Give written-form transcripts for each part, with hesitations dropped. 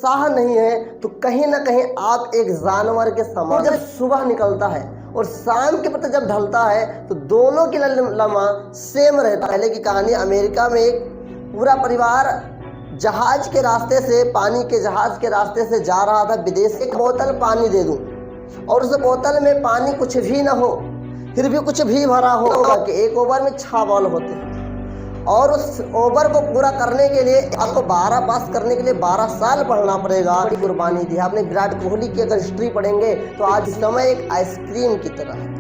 उत्साह नहीं है तो कहीं ना कहीं आप एक जानवर के समान। जब सुबह निकलता है और शाम के प्रति जब ढलता है तो दोनों की लम्हा सेम रहता है। पहले की कहानी, अमेरिका में एक पूरा परिवार जहाज के रास्ते से, पानी के जहाज के रास्ते से जा रहा था विदेश। एक बोतल पानी दे दूं और उस बोतल में पानी कुछ भी ना हो फिर भी कुछ भी भरा होगा कि एक ओवर में 6 बॉल होते हैं और उस ओवर को पूरा करने के लिए आपको 12 पास करने के लिए 12 साल पढ़ना पड़ेगा। बड़ी कुर्बानी दी आपने। विराट कोहली की अगर हिस्ट्री पढ़ेंगे तो आज समय एक आइसक्रीम की तरह है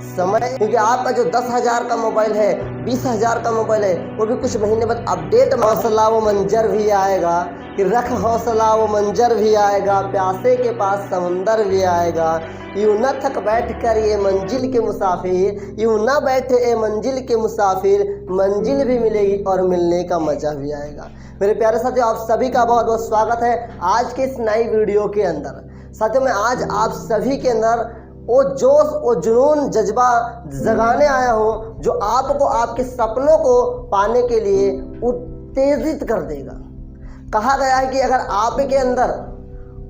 समय, क्योंकि आपका जो 10,000 का मोबाइल है, 20,000 का मोबाइल है, वो भी कुछ महीने बाद अपडेट। हौसला वो मंजर भी आएगा कि रख हौसला वो मंजर भी आएगा, प्यासे के पास समंदर भी आएगा। यूं न थक बैठ कर ये मंजिल के मुसाफिर, यूं न बैठे ए मंजिल के मुसाफिर, मंजिल भी मिलेगी और मिलने का मजा भी आएगा। मेरे प्यारे साथियों, आप सभी का बहुत बहुत स्वागत है आज के इस नई वीडियो के अंदर। साथियों, मैं आज आप सभी के अंदर वो जोश, वो जुनून, जज्बा जगाने आया हूँ जो आपको आपके सपनों को पाने के लिए उत्तेजित कर देगा। कहा गया है कि अगर आपके अंदर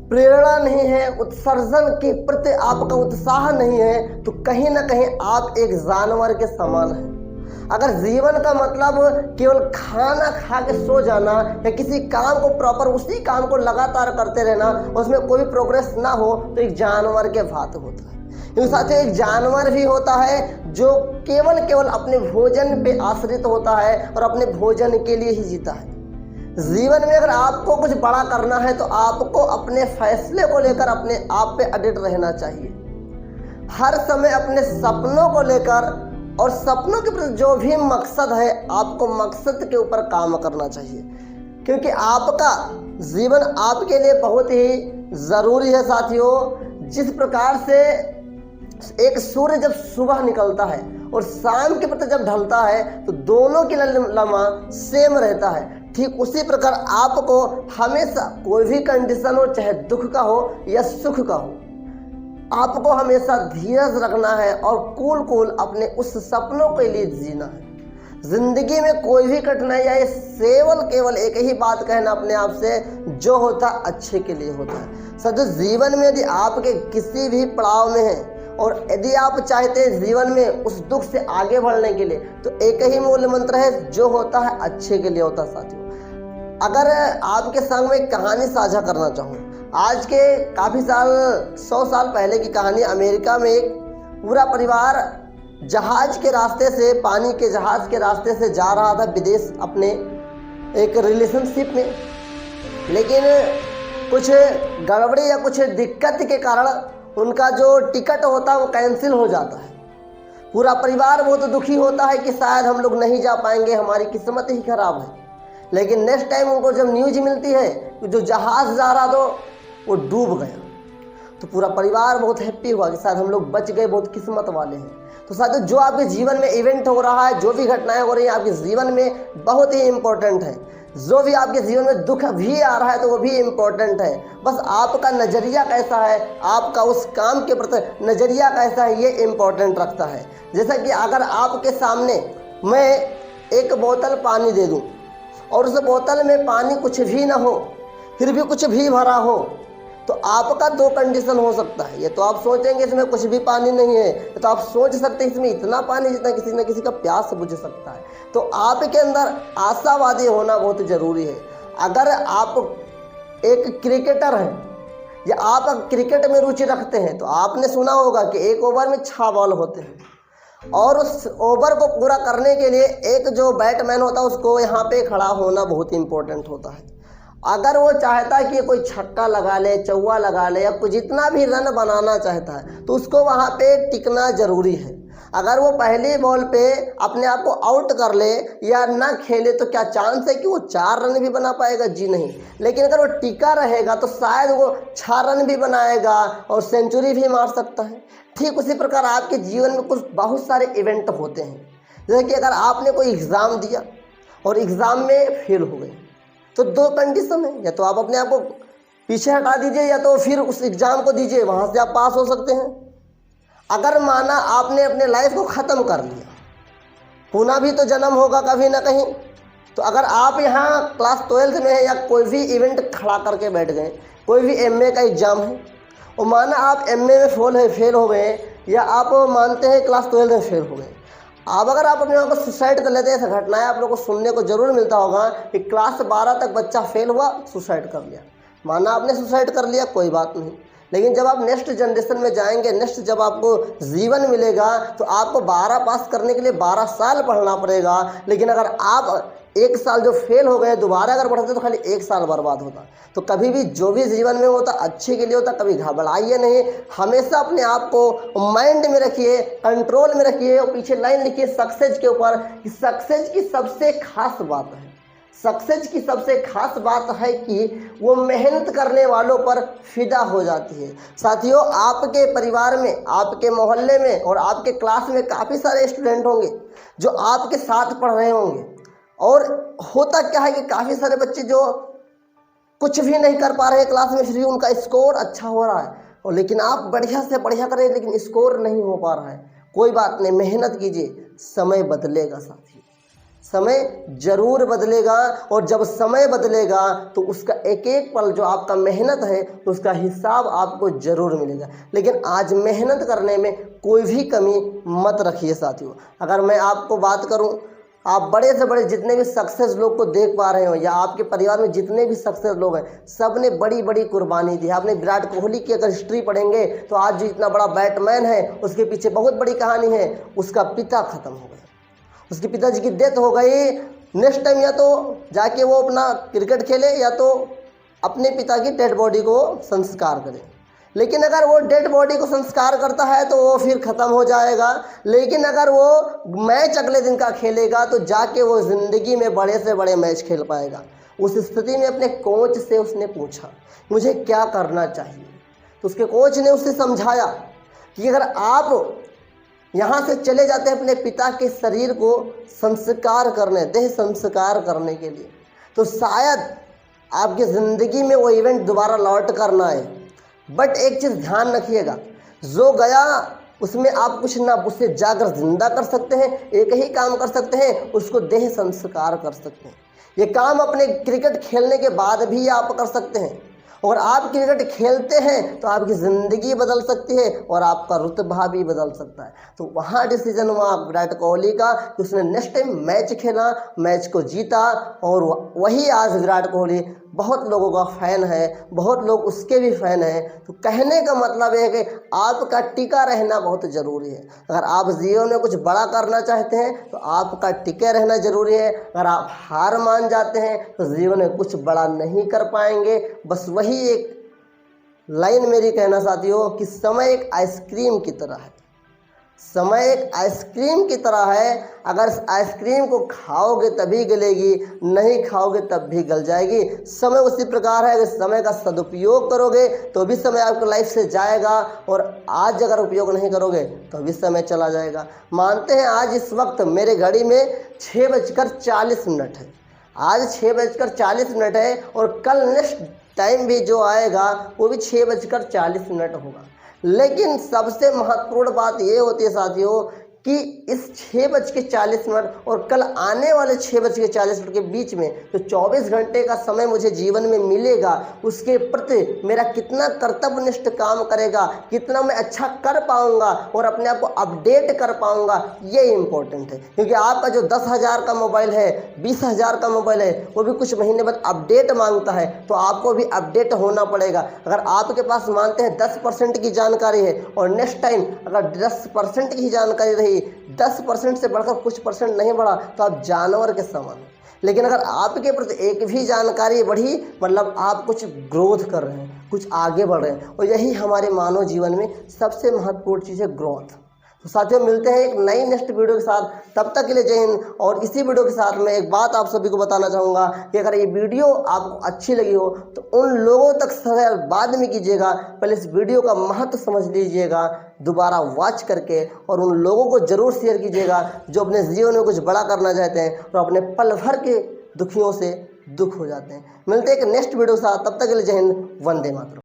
प्रेरणा नहीं है, उत्सर्जन के प्रति आपका उत्साह नहीं है तो कहीं ना कहीं आप एक जानवर के समान हैं। अगर जीवन का मतलब केवल खाना खा के सो जाना या किसी काम को प्रॉपर उसी काम को लगातार करते रहना, उसमें कोई प्रोग्रेस ना हो तो एक जानवर के भांति होता है। क्योंकि साथियों, एक जानवर भी होता है जो केवल अपने भोजन पे आश्रित होता है और अपने भोजन के लिए ही जीता है। जीवन में अगर आपको कुछ बड़ा करना है तो आपको अपने फैसले को लेकर अपने आप पे अडिट रहना चाहिए। हर समय अपने सपनों को लेकर और सपनों के प्रति जो भी मकसद है, आपको मकसद के ऊपर काम करना चाहिए, क्योंकि आपका जीवन आपके लिए बहुत ही जरूरी है। साथियों, जिस प्रकार से एक सूर्य जब सुबह निकलता है और शाम के प्रति जब ढलता है तो दोनों की लम्हा सेम रहता है, ठीक उसी प्रकार आपको हमेशा कोई भी कंडीशन हो, चाहे दुख का हो या सुख का हो, आपको हमेशा धीरज रखना है और कूल अपने उस सपनों के लिए जीना है। जिंदगी में कोई भी कठिनाई आए, केवल एक ही बात कहना अपने आप से, जो होता अच्छे के लिए होता है। सदैव जीवन में यदि आपके किसी भी पड़ाव में है और यदि आप चाहते हैं जीवन में उस दुख से आगे बढ़ने के लिए, तो एक ही मूल मंत्र है, जो होता है अच्छे के लिए होता है। साथियों, अगर आपके संग में एक कहानी साझा करना चाहूँ, आज के काफ़ी साल, 100 साल पहले की कहानी। अमेरिका में एक पूरा परिवार जहाज के रास्ते से, पानी के जहाज के रास्ते से जा रहा था विदेश, अपने एक रिलेशनशिप में। लेकिन कुछ गड़बड़ी या कुछ दिक्कत के कारण उनका जो टिकट होता है वो कैंसिल हो जाता है। पूरा परिवार बहुत दुखी होता है कि शायद हम लोग नहीं जा पाएंगे, हमारी किस्मत ही खराब है। लेकिन नेक्स्ट टाइम उनको जब न्यूज़ मिलती है कि जो जहाज़ जा रहा था वो डूब गया, तो पूरा परिवार बहुत हैप्पी हुआ कि शायद हम लोग बच गए, बहुत किस्मत वाले हैं। तो साथियों, जो आपके जीवन में इवेंट हो रहा है, जो भी घटनाएं हो रही हैं आपके जीवन में, बहुत ही इम्पोर्टेंट है। जो भी आपके जीवन में दुख भी आ रहा है तो वो भी इम्पोर्टेंट है। बस आपका नज़रिया कैसा है, आपका उस काम के प्रति नज़रिया कैसा है, ये इम्पोर्टेंट रखता है। जैसा कि अगर आपके सामने मैं एक बोतल पानी दे दूं और उस बोतल में पानी कुछ भी ना हो फिर भी कुछ भी भरा हो, तो आपका 2 कंडीशन हो सकता है। ये तो आप सोचेंगे इसमें कुछ भी पानी नहीं है, तो आप सोच सकते हैं इसमें इतना पानी जितना किसी न किसी का प्यास बुझ सकता है। तो आपके अंदर आशावादी होना बहुत ज़रूरी है। अगर आप एक क्रिकेटर हैं या आप क्रिकेट में रुचि रखते हैं तो आपने सुना होगा कि एक ओवर में 6 बॉल होते हैं और उस ओवर को पूरा करने के लिए एक जो बैट्समैन होता है उसको यहाँ पे खड़ा होना बहुत इंपॉर्टेंट होता है। अगर वो चाहता है कि कोई छक्का लगा ले, चौवा लगा ले या कोई जितना भी रन बनाना चाहता है तो उसको वहाँ पे टिकना जरूरी है। अगर वो पहली बॉल पे अपने आप को आउट कर ले या ना खेले तो क्या चांस है कि वो 4 रन भी बना पाएगा? जी नहीं। लेकिन अगर वो टिका रहेगा तो शायद वो 6 रन भी बनाएगा और सेंचुरी भी मार सकता है। ठीक उसी प्रकार आपके जीवन में कुछ बहुत सारे इवेंट होते हैं। जैसे कि अगर आपने कोई एग्ज़ाम दिया और एग्ज़ाम में फेल हो गए तो 2 कंडीशन है, या तो आप अपने आप को पीछे हटा दीजिए या तो फिर उस एग्ज़ाम को दीजिए, वहाँ से आप पास हो सकते हैं। अगर माना आपने अपने लाइफ को ख़त्म कर लिया, पुनः भी तो जन्म होगा कभी ना कहीं, तो अगर आप यहाँ क्लास 12th में है या कोई भी इवेंट खड़ा करके बैठ गए, कोई भी एमए का एग्ज़ाम है और माना आप एमए में फेल हो गए या आप मानते हैं क्लास 12 में फेल हो गए, अब अगर आप अपने आप को सुसाइड कर लेते हैं, ऐसा घटनाएं आप लोगों को सुनने को जरूर मिलता होगा कि क्लास 12 तक बच्चा फेल हुआ, सुसाइड कर लिया। माना आपने सुसाइड कर लिया, कोई बात नहीं, लेकिन जब आप नेक्स्ट जनरेशन में जाएंगे, नेक्स्ट जब आपको जीवन मिलेगा तो आपको 12 पास करने के लिए 12 साल पढ़ना पड़ेगा। लेकिन अगर आप 1 साल जो फेल हो गए दोबारा अगर पढ़ते तो खाली 1 साल बर्बाद होता। तो कभी भी जो भी जीवन में होता अच्छे के लिए होता, कभी घबराइए नहीं, हमेशा अपने आप को माइंड में रखिए, कंट्रोल में रखिए और पीछे लाइन लिखिए सक्सेस के ऊपर कि सक्सेस की सबसे खास बात है, सक्सेस की सबसे खास बात है कि वो मेहनत करने वालों पर फिदा हो जाती है। साथियों, आपके परिवार में, आपके मोहल्ले में और आपके क्लास में काफ़ी सारे स्टूडेंट होंगे जो आपके साथ पढ़ रहे होंगे, और होता क्या है कि काफ़ी सारे बच्चे जो कुछ भी नहीं कर पा रहे हैं क्लास में, फिर भी उनका स्कोर अच्छा हो रहा है, और लेकिन आप बढ़िया से बढ़िया करें लेकिन स्कोर नहीं हो पा रहा है। कोई बात नहीं, मेहनत कीजिए, समय बदलेगा साथियों, समय जरूर बदलेगा। और जब समय बदलेगा तो उसका एक एक पल जो आपका मेहनत है उसका हिसाब आपको जरूर मिलेगा। लेकिन आज मेहनत करने में कोई भी कमी मत रखिए साथियों। अगर मैं आपको बात करूं, आप बड़े से बड़े जितने भी सक्सेस लोग को देख पा रहे हो या आपके परिवार में जितने भी सक्सेस लोग हैं, सब ने बड़ी बड़ी कुर्बानी दी है। आपने विराट कोहली की अगर हिस्ट्री पढ़ेंगे तो आज जो इतना बड़ा बैटमैन है उसके पीछे बहुत बड़ी कहानी है। उसका पिता खत्म हो गया, उसके पिताजी की डेथ हो गई। नेक्स्ट टाइम या तो जाके वो अपना क्रिकेट खेले या तो अपने पिता की डेड बॉडी को संस्कार करे। लेकिन अगर वो डेड बॉडी को संस्कार करता है तो वो फिर ख़त्म हो जाएगा। लेकिन अगर वो मैच अगले दिन का खेलेगा तो जाके वो ज़िंदगी में बड़े से बड़े मैच खेल पाएगा। उस स्थिति में अपने कोच से उसने पूछा मुझे क्या करना चाहिए, तो उसके कोच ने उसे समझाया कि अगर आप यहाँ से चले जाते हैं अपने पिता के शरीर को संस्कार करने, देह संस्कार करने के लिए, तो शायद आपकी ज़िंदगी में वो इवेंट दोबारा लौट कर ना आए। बट एक चीज़ ध्यान रखिएगा, जो गया उसमें आप कुछ ना उसे जाकर जिंदा कर सकते हैं। एक ही काम कर सकते हैं, उसको देह संस्कार कर सकते हैं। ये काम अपने क्रिकेट खेलने के बाद भी आप कर सकते हैं। और आप क्रिकेट खेलते हैं तो आपकी ज़िंदगी बदल सकती है और आपका रुतबा भी बदल सकता है। तो वहाँ डिसीजन हुआ विराट कोहली का कि उसने नेक्स्ट टाइम मैच खेला, मैच को जीता, और वही आज विराट कोहली बहुत लोगों का फ़ैन है, बहुत लोग उसके भी फ़ैन हैं। तो कहने का मतलब है कि आपका टिका रहना बहुत ज़रूरी है। अगर आप जीवन में कुछ बड़ा करना चाहते हैं तो आपका टिके रहना ज़रूरी है। अगर आप हार मान जाते हैं तो जीवन में कुछ बड़ा नहीं कर पाएंगे। बस वही एक लाइन मेरी कहना साथियों कि समय एक आइसक्रीम की तरह है, समय एक आइसक्रीम की तरह है। अगर आइसक्रीम को खाओगे तभी गलेगी, नहीं खाओगे तब भी गल जाएगी। समय उसी प्रकार है, अगर समय का सदुपयोग करोगे तो भी समय आपको लाइफ से जाएगा, और आज अगर उपयोग नहीं करोगे तो भी समय चला जाएगा। मानते हैं आज इस वक्त मेरे घड़ी में 6:40 है, आज 6:40 है, और कल नेक्स्ट टाइम भी जो आएगा वो भी 6:40 होगा। लेकिन सबसे महत्वपूर्ण बात ये होती है साथियों कि इस 6:40 और कल आने वाले 6:40 के बीच में जो 24 घंटे का समय मुझे जीवन में मिलेगा, उसके प्रति मेरा कितना कर्तव्यनिष्ठ काम करेगा, कितना मैं अच्छा कर पाऊंगा और अपने आप को अपडेट कर पाऊंगा, ये इम्पोर्टेंट है। क्योंकि आपका जो 10,000 का मोबाइल है, 20,000 का मोबाइल है, वो भी कुछ महीने बाद अपडेट मांगता है, तो आपको भी अपडेट होना पड़ेगा। अगर आपके पास मानते हैं 10% की जानकारी है और नेक्स्ट टाइम अगर 10% की जानकारी रही, 10% से बढ़कर कुछ परसेंट नहीं बढ़ा, तो आप जानवर के समान हैं। लेकिन अगर आपके प्रति एक भी जानकारी बढ़ी, मतलब आप कुछ ग्रोथ कर रहे हैं, कुछ आगे बढ़ रहे हैं। और यही हमारे मानव जीवन में सबसे महत्वपूर्ण चीज़ है, ग्रोथ। तो साथियों, मिलते हैं एक नई नेक्स्ट वीडियो के साथ, तब तक के लिए जय हिंद। और इसी वीडियो के साथ मैं एक बात आप सभी को बताना चाहूँगा कि अगर ये वीडियो आपको अच्छी लगी हो तो उन लोगों तक शेयर बाद में कीजिएगा, पहले इस वीडियो का महत्व समझ लीजिएगा दोबारा वॉच करके, और उन लोगों को ज़रूर शेयर कीजिएगा जो अपने जीवन में कुछ बड़ा करना चाहते हैं और अपने पल भर के दुखियों से दुख हो जाते हैं। मिलते हैं एक नेक्स्ट वीडियो के साथ, तब तक के लिए जय हिंद, वंदे मातरम।